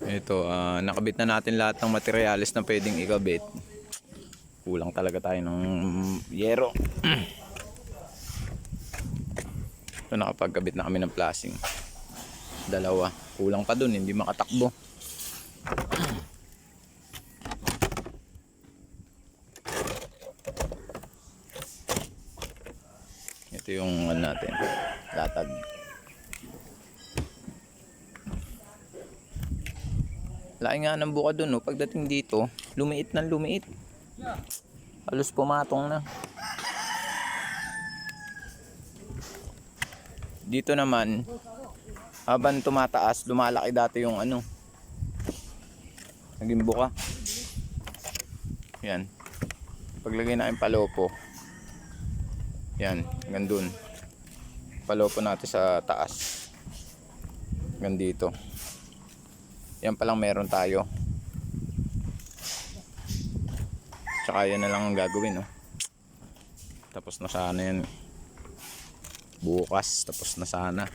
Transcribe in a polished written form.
Ito, nakabit na natin lahat ng materyales na pwedeng ikabit. Kulang talaga tayo ng yero. Ito, nakapagkabit na kami ng flashing. Dalawa. Kulang pa dun, hindi makatakbo. Ito yung ano natin, latag. Laki nga ng buka dun, no? Pagdating dito, lumiit ng lumiit. Halos pumatong na. Dito naman, habang tumataas, lumalaki dati yung ano, naging buka. Yan. Paglagay natin palopo. Yan, hanggang dun. Palopo natin sa taas. Hanggang dito. Yan palang meron tayo. Tsaka yan na lang ang gagawin, no? Tapos na sana yan. Bukas, tapos na sana.